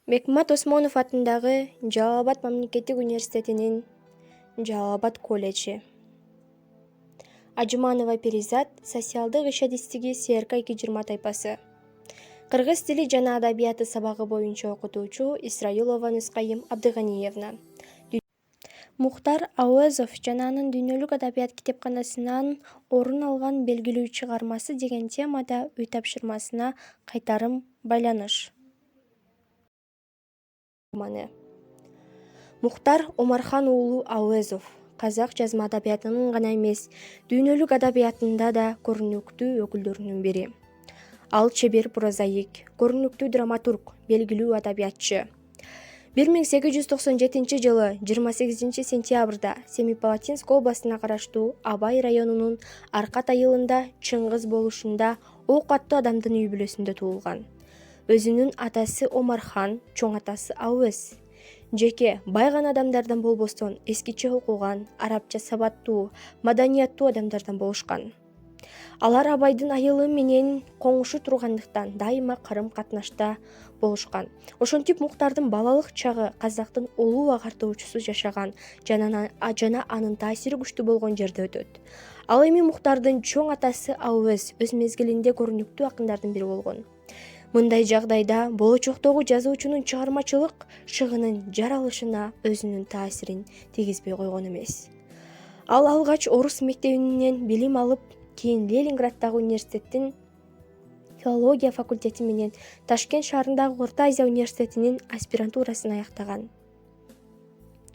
Бекмамбет Осмонов атындагы Жалал Абад мамлекеттик университетинин Жалал Абад колледжи. Ажыманова Перизат, социалдык иш адистиги СРК 220 тайпасы. Кыргыз тили жана адабияты сабагы боюнча окутуучу Исраилова Нускайым Абдыганиевна. Мухтар Ауэзов жана анын дүйнөлүк адабият китепканасынан орун алган белгилүү чыгармасы деген темада үй тапшырмасына кайтарым байланыш. Мухтар Омархан уулу Ауэзов казак жазма адабиятынын гана эмес, дүйнөлүк адабиятында да көрүнүктүү өкүлдөрүнүн бири. Ал чебер прозаик, көрүнүктүү драматург, белгилүү адабиятчы. 1897 жылы 28 сентябрда Семипалатинск областына караштуу Абай районунун Аркат айылында Чыңгыз болушунда ок аттуу адамдын үй бүлөсүндө туулган. Өзүнүн атасы Омархан, чоң атасы Ауэз. Жеке байган адамдардан болбостон эскиче окуган, арабча сабаттуу, маданияттуу адамдардан болушкан. Алар Абайдын айылы менен коңшу тургандыктан дайыма карым катнашта болушкан. Ошентип Мухтардын балалык чагы казактын улуу агартуучусу жашаган жана анын таасири күчтүү болгон жерде өтөт. Ал эми Мухтардын чоң атасы Ауэз өз мезгилинде көрүнүктүү акындардын бири болгон. Мындай жагдайда болочоктогу жазуучунун чыгармачылык шыгынын жаралышына өзүнүн таасирин тийгизбей койгон эмес. Ал алгач орус мектебинен билим алып, кийин Ленинграддагы университеттин филология факультети менен Ташкент шаарындагы Орто Азия университетинин аспирантурасын аяктаган.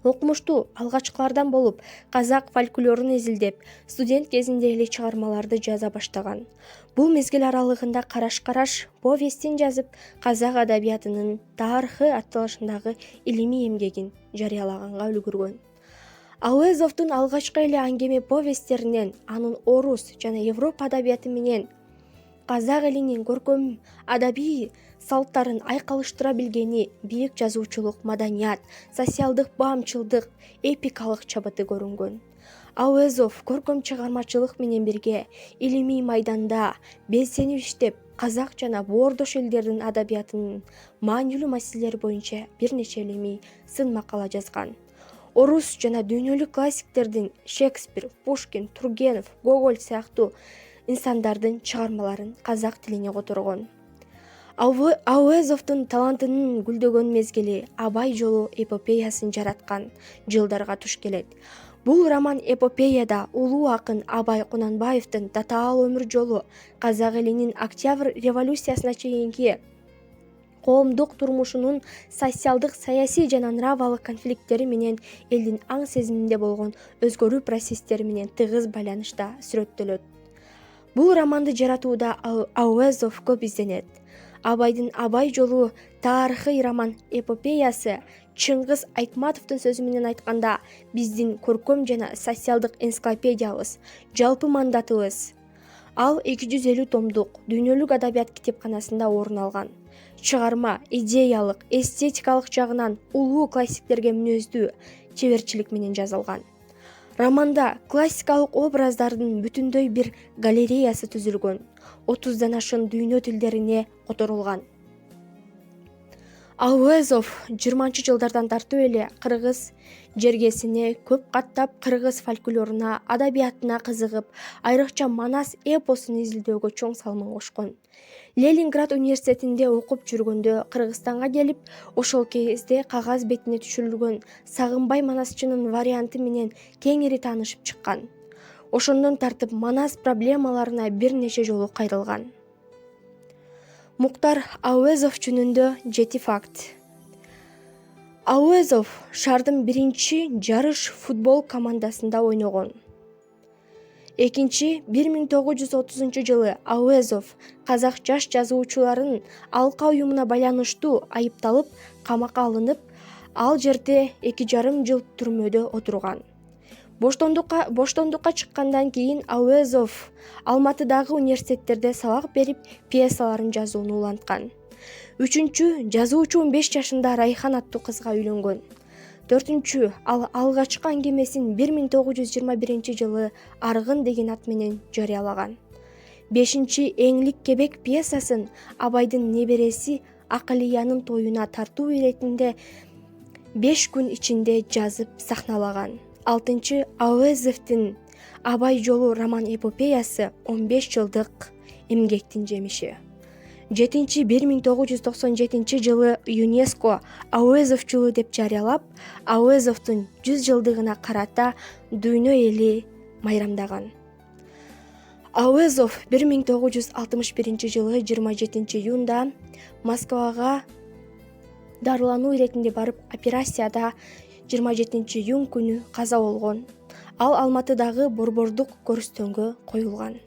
Окумуштуу алгачкылардан болуп, казак фольклорун изилдеп, студент кезинде эле чыгармаларды жаза баштаган. Бул мезгил аралыгында караш повестин жазып, казак адабиятынын тарыхы атталышындагы илимий эмгегин жарыялаганга үлгүргөн. Ауэзовдун алгачкы эле аңгеме повесттеринен анын орус жана Европа адабияты менен казак элинин көркөм адабий салттарын айкалыштыра билгени, бийик жазуучулук, маданият, социалдык баамчылдык, эпикалык чабыты көрүнгөн. Ауэзов көркөм чыгармачылык менен бирге илимий майданда белсенип иштеп, казак жана боордош элдердин адабиятынын маанилүү маселелери боюнча бир нече илимий сын макала жазган. Орус жана дүйнөлүк классиктердин Шекспир, Пушкин, Тургенев, Гоголь сыяктуу инсандардын чыгармаларын казак тилине которгон. Ауэзовдун талантынын гүлдөгөн мезгили Абай жолу эпопеясын жараткан жылдарга туш келет. Бул роман-эпопеяда улуу акын Абай Кунанбаевдин татаал өмүр жолу, казак элинин Октябрь революциясына чейинки коомдук турмушунун социалдык, саясий жана нравалык конфликттери менен элдин аң сезиминде болгон өзгөрүү процесстери менен тыгыз байланышта сүрөттөлөт. Бул романды жаратууда Ауэзов көп изденет. Абайдын Абай жолу тарыхый роман-эпопеясы Чыңгыз Айтматовдун сөзү менен айтканда биздин көркөм жана социалдык энциклопедиябыз, жалпы мандатыбыз. Ал 250 томдук дүйнөлүк адабият китепканасында орун алган. Чыгарма идеялык, эстетикалык жагынан улуу классиктерге мүнөздүү чеберчилик менен жазылган. Романда классикалык образдардын бүтүндөй бир галереясы түзүлгөн, 30дан ашын дүйнө тилдерине которулган. Ауэзов 20-жылдардан тартып эле кыргыз жергесине көп каттап кыргыз фольклоруна, адабиятына кызыгып, айрыкча Манас эпосун изилдөөгө чоң салымын кошкон. Ленинград университетинде окуп жүргөндө Кыргызстанга келип, ошол кезде кагаз бетине түшүрүлгөн Сагынбай Манасчынын варианты менен кеңири таанышып чыккан. Ошондон тартып Манас проблемаларына бир нече жолу кайрылган. Мухтар Ауэзов жөнүндө 7 факт. Ауэзов шаардын биринчи жарыш футбол командасында ойногон. Экинчи 1930 жылы Ауэзов казак жаш жазуучуларын алка уюмуна байланыштуу айыпталып, камакка алынып, ал жерде 2,5 жыл түрмөдө отурган. Боштондукка чыккандан кийин Ауэзов Алматыдагы университеттерде сабак берип, пьесаларын жазууну уланткан. 3. Жазуучу 15 жашында Райхан аттуу кызга үйлөнгөн. 4. Ал алгачкы аңгемесин 1921 жылы Аргын деген ат менен жарыялаган. 5. Эңлик кебек пьесасын Абайдын небереси Акылиянын тоюна тартуу иретинде 5 күн ичинде жазып сахналаган. 6 Әуезовдун Абай жолу роман эпопеясы 15 жылдык эмгектин жемиши. 7 1997 жылы ЮНЕСКО Әуезов жылы деп жарыялап, Әуезовдун 100 жылдыгына карата дүйнө эли майрамдаган. Әуезов 1961 жылы 27 июнда Москвага дарылануу иретинде барып, операцияда 27 июнь күнү каза болгон. Ал Алматыдагы борбордук көрүстөнгө коюлган.